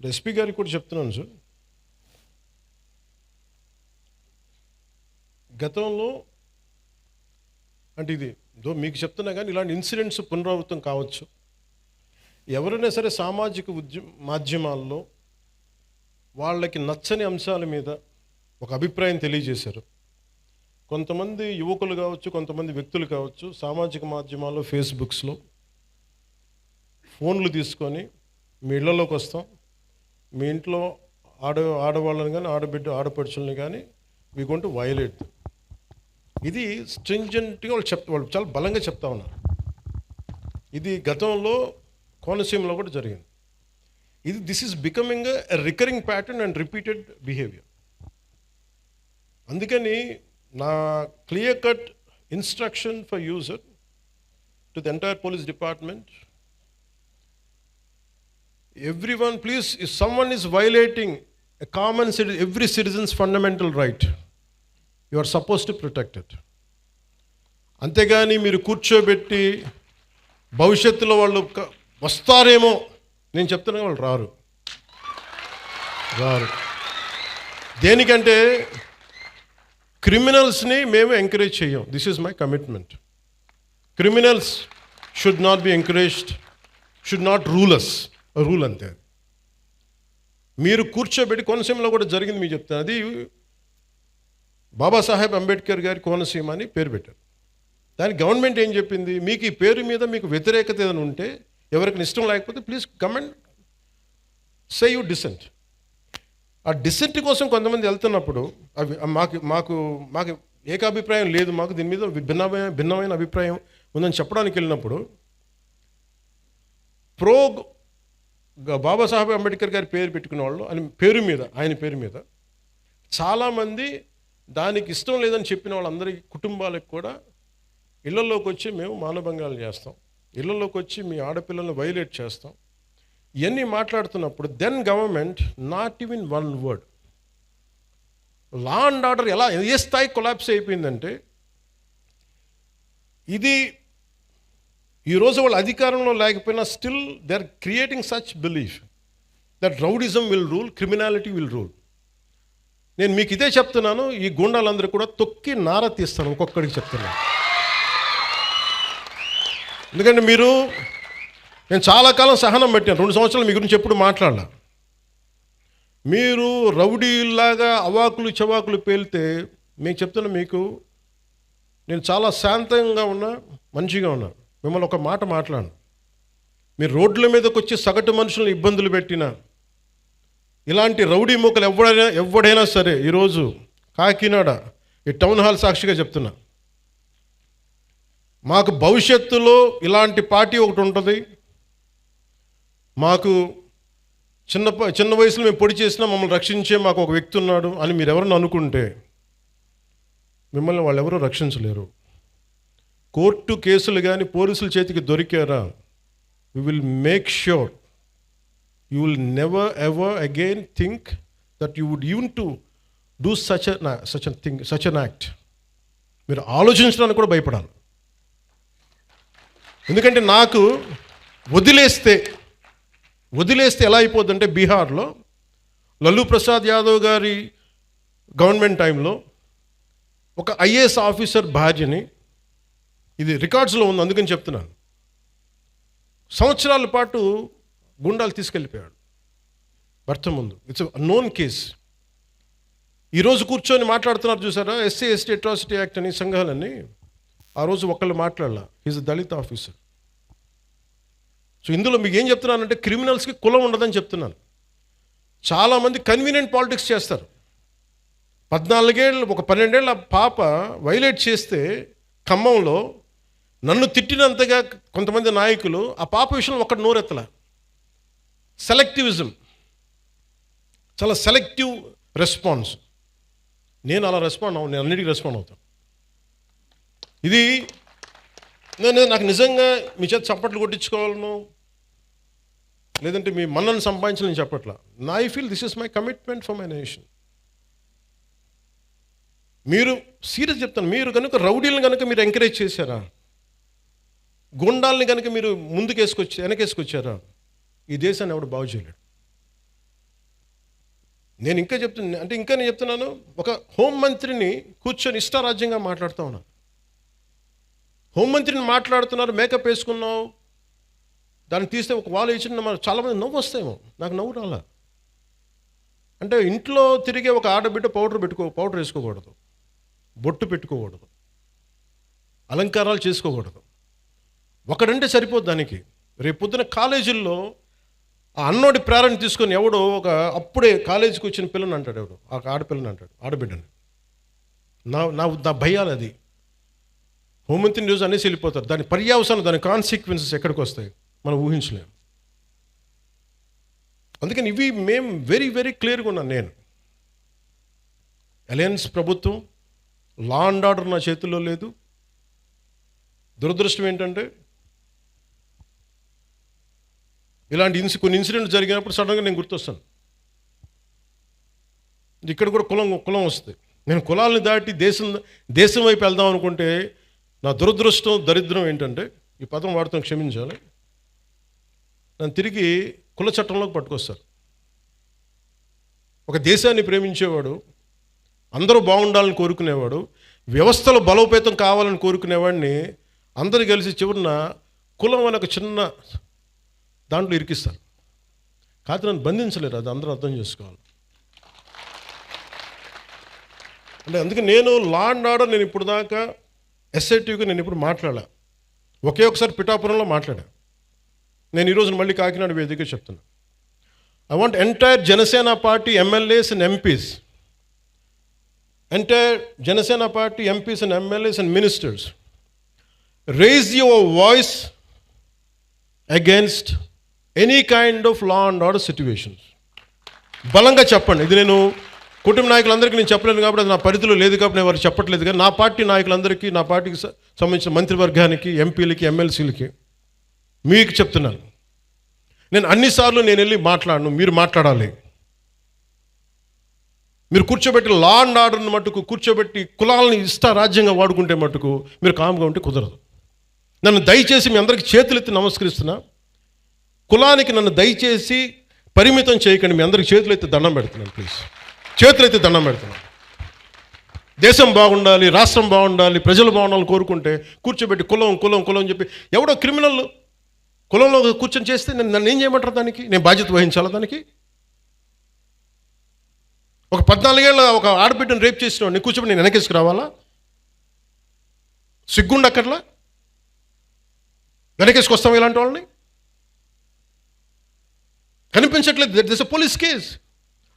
ఎస్పీ గారికి కూడా చెప్తున్నాను సార్, గతంలో అంటే ఇది మీకు చెప్తున్నా కానీ ఇలాంటి ఇన్సిడెంట్స్ పునరావృతం కావచ్చు. ఎవరైనా సరే సామాజిక మాధ్యమాల్లో వాళ్ళకి నచ్చని అంశాల మీద ఒక అభిప్రాయం తెలియజేశారు. కొంతమంది యువకులు కావచ్చు, కొంతమంది వ్యక్తులు కావచ్చు, సామాజిక మాధ్యమాల్లో ఫేస్బుక్స్లో ఫోన్లు తీసుకొని మీ ఇళ్లలోకి వస్తాం, మీ ఇంట్లో ఆడవాళ్ళని కానీ ఆడపడుచుల్ని కానీ వీ గోయింగ్ టు వయలేట్. ఇది స్ట్రింజెంట్గా వాళ్ళు చాలా బలంగా చెప్తా ఉన్నారు. ఇది గతంలో కోనసీమలో కూడా జరిగింది. This is becoming a recurring pattern and repeated behaviour. అందుకని నా clear cut instruction for user to the entire police department, everyone please, if someone is violating a common every citizen's fundamental right, you are supposed to protect it. అంతేగాని మీరు కూర్చోబెట్టి భవిష్యత్తులో వాళ్ళు వస్తారేమో, నేను చెప్తున్నా వాళ్ళు రారు. దేనికంటే క్రిమినల్స్ని మేము ఎంకరేజ్ చేయం. This is my commitment. Criminals should not be encouraged, should not rule us. Rule అంతే. మీరు కూర్చోబెట్టి, కోనసీమలో కూడా జరిగింది మీకు చెప్తాను. అది బాబాసాహెబ్ అంబేద్కర్ గారి కోనసీమ అని పేరు పెట్టారు. దానికి గవర్నమెంట్ ఏం చెప్పింది, మీకు ఈ పేరు మీద మీకు వ్యతిరేకత ఏదైనా ఉంటే, ఎవరికి ఇష్టం లేకపోతే please come and say you dissent. ఆ డిసెంట్ కోసం కొంతమంది వెళ్తున్నప్పుడు అవి మాకు ఏకాభిప్రాయం లేదు, మాకు దీని మీద భిన్నమైన అభిప్రాయం ఉందని చెప్పడానికి వెళ్ళినప్పుడు బాబాసాహెబ్ అంబేద్కర్ గారి పేరు పెట్టుకున్న వాళ్ళు ఆయన పేరు మీద చాలామంది దానికి ఇష్టం లేదని చెప్పిన వాళ్ళందరి కుటుంబాలకు కూడా ఇళ్లలోకి వచ్చి మేము మానభంగాలు చేస్తాం, ఇళ్లలోకి వచ్చి మీ ఆడపిల్లలను వైలేట్ చేస్తాం, ఇవన్నీ మాట్లాడుతున్నప్పుడు then government not even one word. Law and order ఏ స్థాయి కొలాప్స్ అయిపోయిందంటే, ఇది ఈరోజు వాళ్ళు అధికారంలో లేకపోయినా still they are creating such belief that rowdyism will rule, criminality will rule. నేను మీకు ఇదే చెప్తున్నాను, ఈ గూండాలందరూ కూడా తొక్కి నార తీస్తాను, ఒక్కొక్కడికి చెప్తున్నాను. ఎందుకంటే నేను చాలా కాలం సహనం పెట్టాను, 2 సంవత్సరాలు మీ గురించి ఎప్పుడు మాట్లాడాల. మీరు రౌడీలాగా అవాకులు చవాకులు పేలితే మీకు చెప్తున్నా, నేను చాలా శాంతంగా ఉన్నా, మంచిగా ఉన్నా. మిమ్మల్ని ఒక మాట మాట్లాడను. మీరు రోడ్ల మీదకి వచ్చి సగటు మనుషులను ఇబ్బందులు పెట్టినా, ఇలాంటి రౌడీ మూకలు ఎవడైనా సరే, ఈరోజు కాకినాడ ఈ టౌన్ హాల్ సాక్షిగా చెప్తున్నా, మాకు భవిష్యత్తులో ఇలాంటి పార్టీ ఒకటి ఉంటుంది. మాకు చిన్న వయసులో మేము పొడి చేసినా మమ్మల్ని రక్షించే మాకు ఒక వ్యక్తి ఉన్నాడు అని మీరు ఎవరన్నా అనుకుంటే, మిమ్మల్ని వాళ్ళు ఎవరూ రక్షించలేరు. కోర్టు కేసులు కానీ పోలీసుల చేతికి దొరికారా, we will make sure you will never ever again think that you would even to do such an act. మీరు ఆలోచించడానికి కూడా భయపడాలి. ఎందుకంటే నాకు వదిలేస్తే ఎలా అయిపోద్దంటే, బీహార్లో లల్లూ ప్రసాద్ యాదవ్ గారి గవర్నమెంట్ టైంలో ఒక ఐఏఎస్ ఆఫీసర్ భార్యని, ఇది రికార్డ్స్లో ఉంది అందుకని చెప్తున్నాను, సంవత్సరాల పాటు గుండాలు తీసుకెళ్ళిపోయాడు భర్త ముందు. It's known case. ఈరోజు కూర్చొని మాట్లాడుతున్నారు చూసారా, ఎస్సీ ఎస్టీ అట్రాసిటీ యాక్ట్ అని సంఘాలని, ఆ రోజు ఒకళ్ళు మాట్లాడాల. Is a Dalit officer. So ఇందులో మీకు ఏం చెప్తున్నానంటే క్రిమినల్స్కి కులం ఉండదని చెప్తున్నాను. చాలామంది కన్వీనియంట్ పాలిటిక్స్ చేస్తారు. 14 ఏళ్ళు ఒక 12 ఏళ్ళ పాప వైలేట్ చేస్తే ఖమ్మంలో నన్ను తిట్టినంతగా కొంతమంది నాయకులు ఆ పాప విషయంలో ఒకటి నోరెత్తల. సెలెక్టివిజం, చాలా సెలెక్టివ్ రెస్పాన్స్. నేను అలా రెస్పాండ్ అవ్వను, నేను అన్నిటికీ రెస్పాండ్ అవుతాను. ఇది నాకు నిజంగా మీ చేత చప్పట్లు కొట్టించుకోవాలను, లేదంటే మీ మన్నను సంపాదించాలని నేను చెప్పట్లా. I feel this is my commitment for my nation. మీరు సీరియస్ చెప్తాను, మీరు కనుక రౌడీలను కనుక మీరు ఎంకరేజ్ చేశారా, గుండాలని కనుక మీరు వెనకేసుకొచ్చారా, ఈ దేశాన్ని ఎవడు బాగు చేయలేడు. నేను చెప్తున్నాను, ఒక హోంమంత్రిని కూర్చొని ఇష్టారాజ్యంగా మాట్లాడుతూ ఉన్నాను. హోంమంత్రిని మాట్లాడుతున్నారు, మేకప్ వేసుకున్నావు, దాన్ని తీస్తే ఒక వాళ్ళు ఇచ్చిన చాలామంది నవ్వు వస్తాయేమో, నాకు నవ్వు రాలా. అంటే ఇంట్లో తిరిగే ఒక ఆడబిడ్డ పౌడర్ వేసుకోకూడదు, బొట్టు పెట్టుకోకూడదు, అలంకారాలు చేసుకోకూడదు. ఒకడంటే సరిపోదు దానికి. రేపు పొద్దున కాలేజీల్లో ఆ అన్నోడి ప్రేరణ తీసుకొని ఎవడో అప్పుడే కాలేజీకి వచ్చిన పిల్లని అంటాడు, ఎవడు ఆ ఆడపిల్లని అంటాడు, ఆడబిడ్డని. నా భయాలు అది. హోంమంత్రిని రోజు అనేసి వెళ్ళిపోతారు. దాని పర్యావసానం, దాని కాన్సిక్వెన్సెస్ ఎక్కడికి వస్తాయి మనం ఊహించలేము. అందుకని ఇవి మేము వెరీ వెరీ క్లియర్గా ఉన్నాను. నేను అలయన్స్ ప్రభుత్వం, లా అండ్ ఆర్డర్ నా చేతుల్లో లేదు. దురదృష్టం ఏంటంటే ఇలాంటి కొన్ని ఇన్సిడెంట్స్ జరిగినప్పుడు సడన్గా నేను గుర్తొస్తాను. ఇక్కడ కూడా కులం వస్తుంది. నేను కులాలను దాటి దేశం వైపు వెళ్దాం అనుకుంటే నా దురదృష్టం, దరిద్రం ఏంటంటే, ఈ పదం వాడుతాను క్షమించాలి, నన్ను తిరిగి కుల చట్టంలోకి పట్టుకొస్తారు. ఒక దేశాన్ని ప్రేమించేవాడు, అందరూ బాగుండాలని కోరుకునేవాడు, వ్యవస్థలో బలోపేతం కావాలని కోరుకునేవాడిని అందరూ కలిసి చివరిన కులం అనే ఒక చిన్న దాంట్లో ఇరికిస్తారు. కాదు, నన్ను బంధించలేరు. అది అందరూ అర్థం చేసుకోవాలి. అంటే అందుకే నేను లా అండ్ ఆర్డర్, నేను ఇప్పుడు దాకా ఎస్ఐటీగా నేను ఇప్పుడు మాట్లాడా. ఒకసారి పిఠాపురంలో మాట్లాడా. నేను ఈరోజు మళ్ళీ కాకినాడ వేదికగా చెప్తున్నా. I want entire Janasena party MLAs and MPs, entire Janasena party MPs and MLAs and ministers, raise your voice against any kind of law and order situations. బలంగా చెప్పండి. ఇది నేను కుటుంబ నాయకులందరికీ నేను చెప్పలేను కాబట్టి, అది నా పరిధిలో లేదు కాబట్టి నేను వారికి చెప్పట్లేదు. కానీ నా పార్టీ నాయకులందరికీ, నా పార్టీకి సంబంధించిన మంత్రివర్గానికి, ఎంపీలకి, ఎమ్మెల్సీలకి మీకు చెప్తున్నాను, నేను అన్నిసార్లు నేను వెళ్ళి మాట్లాడను, మీరు మాట్లాడాలి. మీరు కూర్చోబెట్టి లా అండ్ ఆర్డర్ని మట్టుకు కూర్చోబెట్టి కులాలని రాజ్యంగా వాడుకుంటే మట్టుకు మీరు కామ్గా ఉంటే కుదరదు. నన్ను దయచేసి మీ అందరికీ చేతులెత్తి నమస్కరిస్తున్నా. కులానికి నన్ను దయచేసి పరిమితం చేయకండి. మీ అందరికి చేతులెత్తి దండం పెడుతున్నాను. ప్లీజ్ చేతులెత్తి దండం పెడుతున్నాను. దేశం బాగుండాలి, రాష్ట్రం బాగుండాలి, ప్రజలు బాగుండాలని కోరుకుంటే కూర్చోబెట్టి కులం అని చెప్పి ఎవడో క్రిమినల్ కులంలో కూర్చొని చేస్తే నన్ను ఏం చేయమంటారు? దానికి నేను బాధ్యత వహించాలా? దానికి ఒక 14 ఏళ్ళ ఒక ఆడబిడ్డను రేప్ చేసిన వాడిని కూర్చోబెట్టి నేను వెనకేసుకు రావాలా? సిగ్గుండక్కర్లా? వెనకేసుకొస్తాం ఇలాంటి వాళ్ళని? కనిపించట్లేదు. This a police case.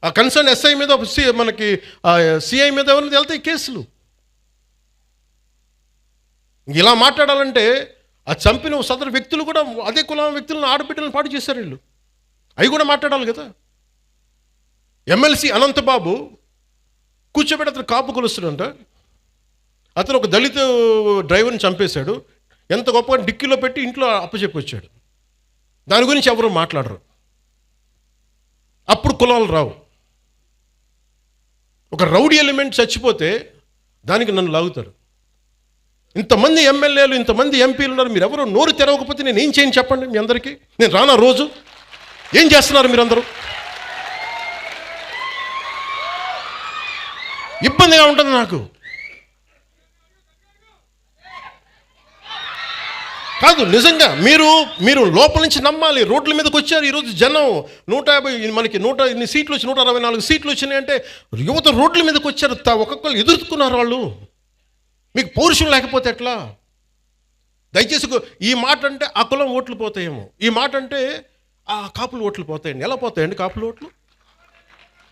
ఆ కన్సర్న్ ఎస్ఐ మీద, మనకి సిఐ మీద ఎవరైనా వెళ్తాయి కేసులు. ఇలా మాట్లాడాలంటే ఆ చంపిన సదరు వ్యక్తులు కూడా అదే కులం వ్యక్తులను, ఆడబిడ్డలను పాటు చేశారు వీళ్ళు. అవి కూడా మాట్లాడాలి కదా. ఎమ్మెల్సీ అనంతబాబు కూర్చోబెట్టి అతను కాపు కొలుస్తాడంట. అతను ఒక దళిత డ్రైవర్ని చంపేశాడు. ఎంత గొప్పగా డిక్కీలో పెట్టి ఇంట్లో అప్పచెప్పి వచ్చాడు. దాని గురించి ఎవరు మాట్లాడరు. అప్పుడు కులాలు రావు. ఒక రౌడీ ఎలిమెంట్ చచ్చిపోతే దానికి నన్ను లాగుతారు. ఇంతమంది ఎమ్మెల్యేలు, ఇంతమంది ఎంపీలు ఉన్నారు, మీరు ఎవరో నోరు తెరవకపోతే నేను ఏం చేయను చెప్పండి? మీ అందరికీ నేను రానా? రోజు ఏం చేస్తున్నారు మీరందరూ? ఇబ్బందిగా ఉంటుంది నాకు. కాదు, నిజంగా మీరు లోపల నుంచి నమ్మాలి. రోడ్ల మీదకి వచ్చారు ఈరోజు జనం. 150 మనకి 100 ఇన్ని సీట్లు వచ్చి 164 సీట్లు వచ్చినాయి అంటే యువత రోడ్ల మీదకి వచ్చారు. ఒక్కొక్కరు ఎదుర్కొన్నారు వాళ్ళు. మీకు పౌరుషం లేకపోతే ఎట్లా? దయచేసి ఈ మాట అంటే ఆ కులం ఓట్లు పోతాయేమో, ఈ మాట అంటే ఆ కాపులు ఓట్లు పోతాయండి. ఎలా పోతాయండి కాపులు ఓట్లు?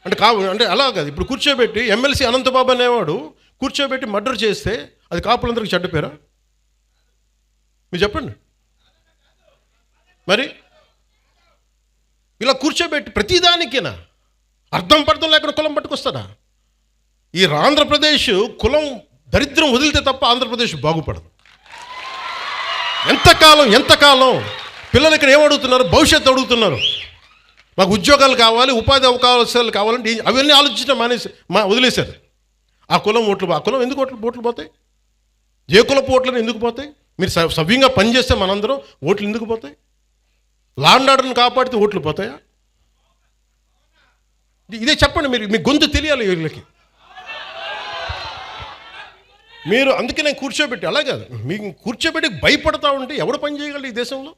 అంటే అలా కాదు. ఇప్పుడు కూర్చోబెట్టి ఎమ్మెల్సీ అనంతబాబు అనేవాడు కూర్చోబెట్టి మర్డర్ చేస్తే అది కాపులందరికీ చెడ్డ పేరా? మీరు చెప్పండి. మరి ఇలా కూర్చోబెట్టి ప్రతిదానికేనా అర్థం పర్థం లేకుండా కులం పట్టుకొస్తాడా? ఈ ఆంధ్రప్రదేశ్ కులం దరిద్రం వదిలితే తప్ప ఆంధ్రప్రదేశ్ బాగుపడదు. ఎంతకాలం పిల్లలు ఇక్కడ ఏమడుగుతున్నారు? భవిష్యత్తు అడుగుతున్నారు. మాకు ఉద్యోగాలు కావాలి, ఉపాధి అవకాశాలు కావాలంటే అవన్నీ ఆలోచించడం వదిలేశారు. ఆ కులం ఎందుకు ఓట్లు పోతాయి? ఏ కులపు ఓట్లను ఎందుకు పోతాయి? మీరు సవ్యంగా పనిచేస్తే మనందరం ఓట్లు ఎందుకు పోతాయి? లా అండ్ ఆర్డర్ని కాపాడితే ఓట్లు పోతాయా? ఇదే చెప్పండి. మీ గొంతు తెలియాలి వీళ్ళకి. మీరు అందుకే నేను కూర్చోబెట్టి అలా కాదు, మీకు కూర్చోబెట్టి భయపడతా ఉంటే ఎవడు పని చేయగలడు ఈ దేశంలో?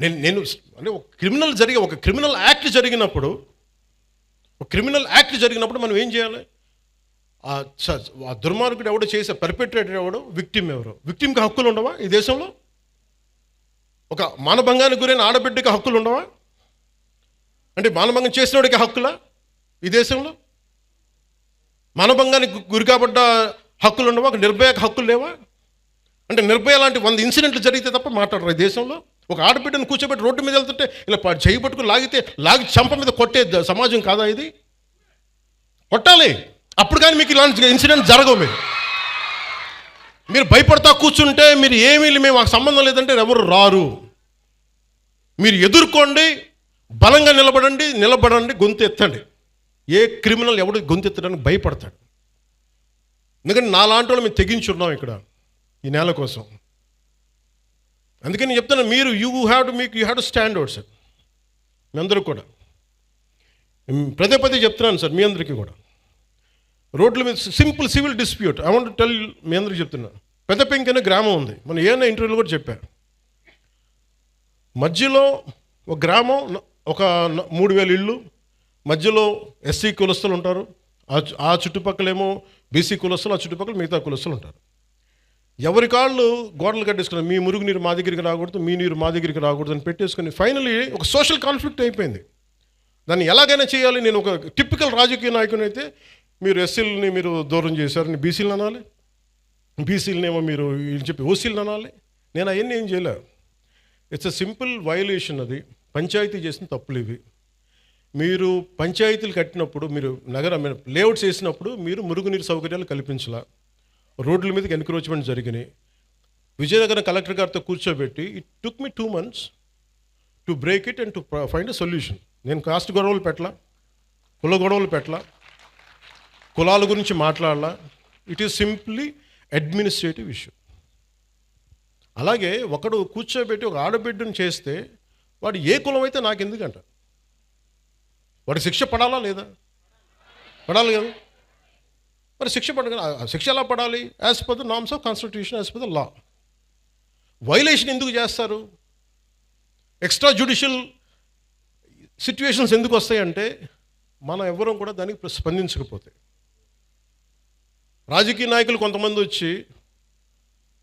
నేను అంటే ఒక క్రిమినల్ యాక్ట్ జరిగినప్పుడు మనం ఏం చేయాలి? ఆ దుర్మార్గుడు ఎవడో చేసే పర్పెట్రేటర్ ఎవడో, విక్టిమ్ ఎవరో. విక్టిమ్కి హక్కులు ఉండవా ఈ దేశంలో? ఒక మానభంగానికి గురైన ఆడబిడ్డకి హక్కులు ఉండవా? అంటే మానభంగం చేసినోడికి హక్కులా ఈ దేశంలో? మానభంగానికి గురి కాబడ్డ హక్కులు ఉండవా? ఒక నిర్భయకు హక్కులు లేవా? అంటే నిర్భయ లాంటి 100 ఇన్సిడెంట్లు జరిగితే తప్ప మాట్లాడరు ఈ దేశంలో. ఒక ఆడబిడ్డను కూర్చోబెట్టి రోడ్డు మీద వెళ్తుంటే ఇలా చేయి పట్టుకుని లాగి చంప మీద కొట్టే సమాజం కాదా ఇది? కొట్టాలి. అప్పుడు కానీ మీకు ఇలాంటి ఇన్సిడెంట్ జరగవు. మీరు భయపడతా కూర్చుంటే మాకు సంబంధం లేదంటే ఎవరు రారు. మీరు ఎదుర్కోండి, బలంగా నిలబడండి, గొంతు ఎత్తండి. ఏ క్రిమినల్ ఎవడు గొంతు ఎత్తడానికి భయపడతాడు? ఎందుకంటే నాలాంటి వాళ్ళు మేము తెగించున్నాం ఇక్కడ ఈ నేల కోసం. అందుకని నేను చెప్తాను, మీరు you have to stand out sir. మీ అందరూ కూడా పదే చెప్తున్నాను సార్, మీ అందరికీ కూడా. రోడ్ల మీద simple civil dispute I want tell, మీ అందరికీ చెప్తున్నా. పెద్ద పెంకి అనే గ్రామం ఉంది, మనం ఏమైనా ఇంటర్వ్యూలో కూడా చెప్పారు. మధ్యలో ఒక గ్రామం, ఒక 3000 ఇళ్ళు, మధ్యలో ఎస్సీ కులస్తులు ఉంటారు, ఆ చుట్టుపక్కలేమో బీసీ కులస్తులు, ఆ చుట్టుపక్కల మిగతా కులస్తులు ఉంటారు. ఎవరి కాళ్ళు గోడలు కట్టేసుకున్నారు. మీ మురుగు నీరు మా దగ్గరికి రాకూడదు, మీ నీరు మా దగ్గరికి రాకూడదు అని పెట్టేసుకుని ఫైనలీ ఒక సోషల్ కాన్ఫ్లిక్ట్ అయిపోయింది. దాన్ని ఎలాగైనా చేయాలి. నేను ఒక టిపికల్ రాజకీయ నాయకుని అయితే, మీరు ఎస్సీలని మీరు దూరం చేశారని బీసీలను అనాలి, బీసీలనేమో మీరు చెప్పి ఓసీలను అనాలి. నేను అవన్నీ ఏం చేయలే. It's a simple violation. అది పంచాయతీ చేసిన తప్పులు ఇవి. మీరు పంచాయతీలు కట్టినప్పుడు, మీరు లేఅవుట్స్ వేసినప్పుడు మీరు మురుగునీరు సౌకర్యాలు కల్పించాల. రోడ్ల మీదకి ఎన్క్రోచ్మెంట్ జరిగినాయి. విజయనగరం కలెక్టర్ గారితో కూర్చోబెట్టి it took me 2 months to break it and to find a solution. నేను కాస్ట్ గొడవలు పెట్టలా, కుల గొడవలు పెట్టలా, కులాల గురించి మాట్లాడాలా. It is simply administrative issue. అలాగే ఒకడు కూర్చోబెట్టి ఒక ఆడబిడ్డను చేస్తే వాడు ఏ కులం అయితే నాకు ఎందుకంట? వాడి శిక్ష పడాలా లేదా? పడాలి కదా. మరి శిక్ష ఎలా పడాలి? As per the norms of constitution, as per the law. Violation ఎందుకు చేస్తారు? ఎక్స్ట్రా జ్యుడిషియల్ సిచ్యువేషన్స్ ఎందుకు వస్తాయంటే మనం ఎవ్వరం కూడా దానికి స్పందించకపోతే. రాజకీయ నాయకులు కొంతమంది వచ్చి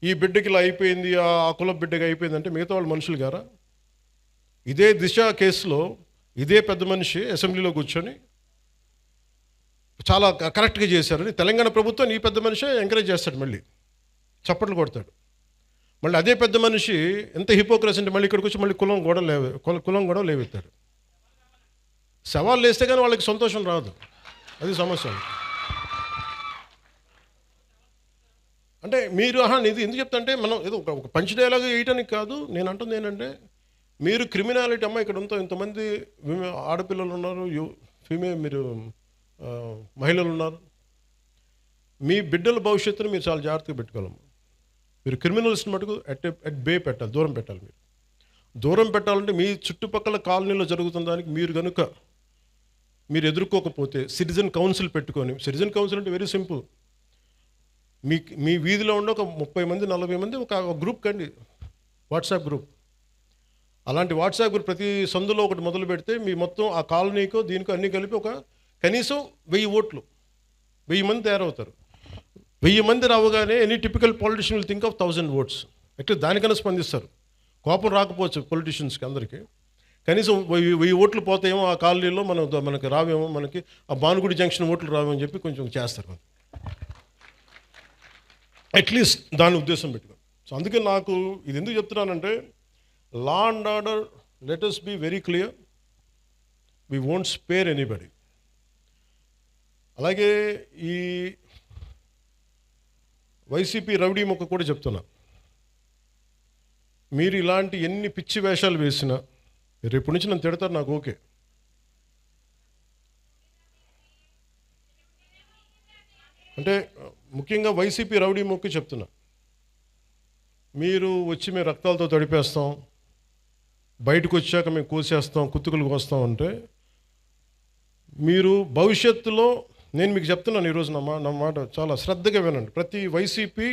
ఈ బిడ్డకి ఇలా అయిపోయింది, ఆ కుల బిడ్డకి అయిపోయింది అంటే మిగతా వాళ్ళు మనుషులు గారా? ఇదే దిశ కేసులో ఇదే పెద్ద మనిషి అసెంబ్లీలో కూర్చొని చాలా కరెక్ట్గా చేశారని తెలంగాణ ప్రభుత్వం ఈ పెద్ద మనిషి ఎంకరేజ్ చేస్తాడు, మళ్ళీ చప్పట్లు కొడతాడు. మళ్ళీ అదే పెద్ద మనిషి ఎంత హిపోక్రసీ అంటే మళ్ళీ ఇక్కడికి వచ్చి మళ్ళీ కులం గొడవ లేవెత్తాడు. సవాళ్ళు వేస్తే కానీ వాళ్ళకి సంతోషం రాదు, అది సమస్య. అంటే మీరు ఇది ఎందుకు చెప్తా అంటే, మనం ఏదో ఒక పంచ్ డైలాగ్ వేయటానికి కాదు. నేను అంటుంది ఏంటంటే, మీరు క్రిమినాలిటీ అమ్మ ఇక్కడ ఇంతమంది ఆడపిల్లలు ఉన్నారు, మీరు మహిళలు ఉన్నారు, మీ బిడ్డల భవిష్యత్తును మీరు చాలా జాగ్రత్తగా పెట్టుకోవాలమ్మా. మీరు క్రిమినల్స్ని మటుకు అట్ బే పెట్టాలి, దూరం పెట్టాలి. మీరు దూరం పెట్టాలంటే మీ చుట్టుపక్కల కాలనీలో జరుగుతున్న దానికి మీరు కనుక మీరు ఎదుర్కోకపోతే సిటిజన్ కౌన్సిల్ పెట్టుకొని, సిటిజన్ కౌన్సిల్ అంటే వెరీ సింపుల్, మీ వీధిలో ఉండే ఒక 30 మంది 40 మంది ఒక గ్రూప్ కండి, వాట్సాప్ గ్రూప్. అలాంటి వాట్సాప్ గ్రూప్ ప్రతి సందులో ఒకటి మొదలు పెడితే మీ మొత్తం ఆ కాలనీకో దీనికో అన్నీ కలిపి ఒక కనీసం 1000 ఓట్లు, 1000 మంది తయారవుతారు. 1000 మంది రావగానే any typical politician will think of 1000 votes. ఎట్లా దానికన్నా స్పందిస్తారు. కోపం రాకపోవచ్చు పొలిటీషియన్స్కి అందరికీ, కనీసం 1000 ఓట్లు పోతాయేమో ఆ కాలనీలో, మనకి రావేమో, మనకి ఆ భానుగుడి జంక్షన్ ఓట్లు రావేమో అని చెప్పి కొంచెం చేస్తారు. అట్లీస్ట్ దాని ఉద్దేశం పెట్టుకో. సో అందుకే నాకు ఇది ఎందుకు చెప్తున్నానంటే, law and order, let us be very clear, we won't spare anybody. అలాగే ఈ వైసీపీ రౌడీ మొక్క కూడా చెప్తున్నా, మీరు ఇలాంటి ఎన్ని పిచ్చి వేషాలు వేసినా రేపు నుంచి నన్ను తిడతారు, నాకు ఓకే. అంటే ముఖ్యంగా వైసీపీ రౌడీ మొక్కి చెప్తున్నా, మీరు వచ్చి మేము రక్తాలతో తడిపేస్తాం, బయటకు వచ్చాక మేము కోసేస్తాం, కుత్తుకులు కోస్తాం అంటే, మీరు భవిష్యత్తులో, నేను మీకు చెప్తున్నాను ఈరోజు నా మాట చాలా శ్రద్ధగా వినండి. ప్రతి వైసీపీ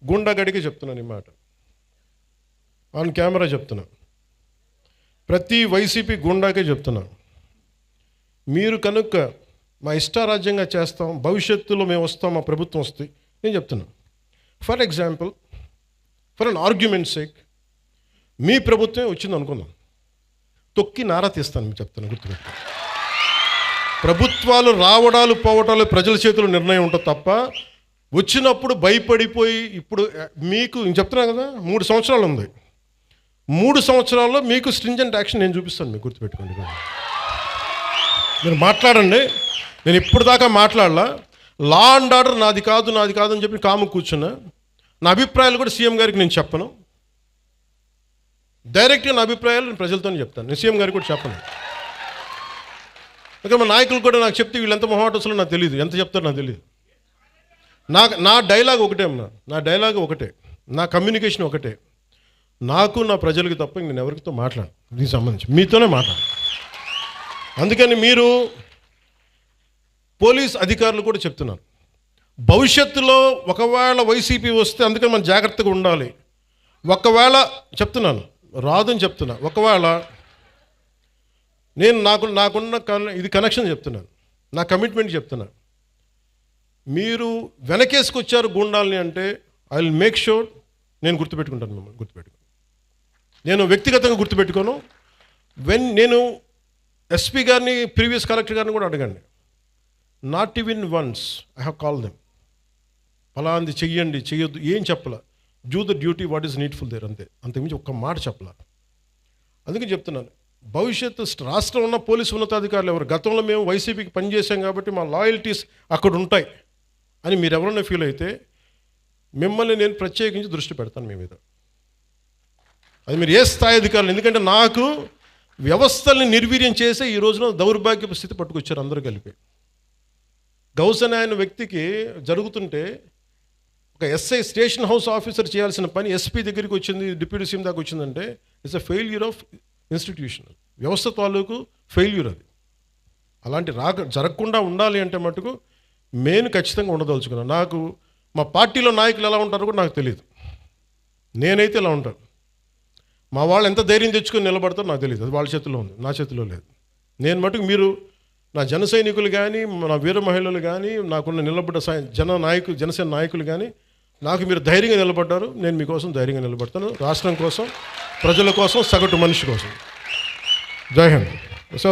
గుండాగడికి చెప్తున్నాను ఈ మాట, ఆన్ కెమెరా చెప్తున్నా, ప్రతి వైసీపీ గుండాకే చెప్తున్నా, మీరు కనుక మా ఇష్టారాజ్యంగా చేస్తాం, భవిష్యత్తులో మేము వస్తాం, మా ప్రభుత్వం వస్తుంది, నేను చెప్తున్నా. For example, for an argument sake, మీ ప్రభుత్వమే వచ్చింది అనుకుందాం, తొక్కి నారా తీస్తాను మీకు చెప్తాను, గుర్తుపెట్టు. ప్రభుత్వాలు రావడాలు పోవటాలు ప్రజల చేతుల్లో నిర్ణయం ఉంటుంది తప్ప, వచ్చినప్పుడు భయపడిపోయి, ఇప్పుడు మీకు నేను చెప్తున్నా కదా, 3 సంవత్సరాలు ఉంది, 3 సంవత్సరాల్లో మీకు స్ట్రింజెంట్ యాక్షన్ నేను చూపిస్తాను, మీకు గుర్తుపెట్టుకోండి. మీరు మాట్లాడండి, నేను ఇప్పుడు దాకా మాట్లాడలా. లా అండ్ ఆర్డర్ నాది కాదు అని చెప్పి కాము కూర్చున్నా. నా అభిప్రాయాలు కూడా సీఎం గారికి నేను చెప్పను, డైరెక్ట్గా నా అభిప్రాయాలు నేను ప్రజలతోనే చెప్తాను, నేను సీఎం గారికి కూడా చెప్పను. ఓకే, మా నాయకులు కూడా నాకు చెప్తే వీళ్ళు ఎంత మొహాటోసులో నాకు తెలియదు, ఎంత చెప్తారో నాకు తెలియదు. నా డైలాగ్ ఒకటే అమ్మా, నా డైలాగ్ ఒకటే, నా కమ్యూనికేషన్ ఒకటే, నాకు నా ప్రజలకి తప్ప నేను ఎవరితో మాట్లాడను, దీనికి సంబంధించి మీతోనే మాట్లాడు. అందుకని మీరు పోలీస్ అధికారులు కూడా చెప్తున్నారు, భవిష్యత్తులో ఒకవేళ వైసీపీ వస్తే, అందుకని మనం జాగ్రత్తగా ఉండాలి. ఒకవేళ చెప్తున్నాను, రాదని చెప్తున్నా, ఒకవేళ నేను నాకున్న ఇది కనెక్షన్ చెప్తున్నాను, నా కమిట్మెంట్ చెప్తున్నాను. మీరు వెనకేసుకొచ్చారు గూండాల్ని అంటే ఐ విల్ మేక్ షూర్ నేను గుర్తుపెట్టుకుంటాను, మిమ్మల్ని గుర్తుపెట్టుకుని, నేను వ్యక్తిగతంగా గుర్తుపెట్టుకోను. నేను ఎస్పీ గారిని, ప్రీవియస్ కలెక్టర్ గారిని కూడా అడగండి, not even once I have call them, ఫలాంది చెయ్యండి చెయ్యొద్దు ఏం చెప్పలా, do the duty what is needful there, అంతకుమించి ఒక్క మాట చెప్పలా. అందుకని చెప్తున్నాను, భవిష్యత్తు రాష్ట్రం ఉన్న పోలీసు ఉన్నతాధికారులు ఎవరు, గతంలో మేము వైసీపీకి పనిచేసాం కాబట్టి మా లాయల్టీస్ అక్కడ ఉంటాయి అని మీరు ఎవరన్నా ఫీల్ అయితే, మిమ్మల్ని నేను ప్రత్యేకించి దృష్టి పెడతాను మీ మీద. అది మీరు ఏ స్థాయి అధికారులు, ఎందుకంటే నాకు వ్యవస్థల్ని నిర్వీర్యం చేసే ఈ రోజున దౌర్భాగ్యపు స్థితి పట్టుకొచ్చారు అందరూ కలిపి. గౌసన్ అనే వ్యక్తికి జరుగుతుంటే ఒక ఎస్ఐ, స్టేషన్ హౌస్ ఆఫీసర్ చేయాల్సిన పని ఎస్పీ దగ్గరికి వచ్చింది, డిప్యూటీ సీఎం దాకా వచ్చిందంటే it's a failure of institution, వ్యవస్థ తాలూకు ఫెయిల్యూర్ అది. అలాంటి జరగకుండా ఉండాలి అంటే మటుకు నేను ఖచ్చితంగా ఉండదలుచుకున్నాను. నాకు మా పార్టీలో నాయకులు ఎలా ఉంటారో కూడా నాకు తెలియదు, నేనైతే ఇలా ఉంటాను. మా వాళ్ళు ఎంత ధైర్యం తెచ్చుకొని నిలబడతారో నాకు తెలియదు, అది వాళ్ళ చేతిలో ఉంది, నా చేతిలో లేదు. నేను మటుకు మీరు నా జన సైనికులు కానీ, నా వీర మహిళలు కానీ, నాకున్న నిలబడ్డ జనసేన నాయకులు కానీ, నాకు మీరు ధైర్యంగా నిలబడ్డారు, నేను మీకోసం ధైర్యంగా నిలబడతాను, రాష్ట్రం కోసం, ప్రజల కోసం, సగటు మనిషి కోసం. జై హింద్. సో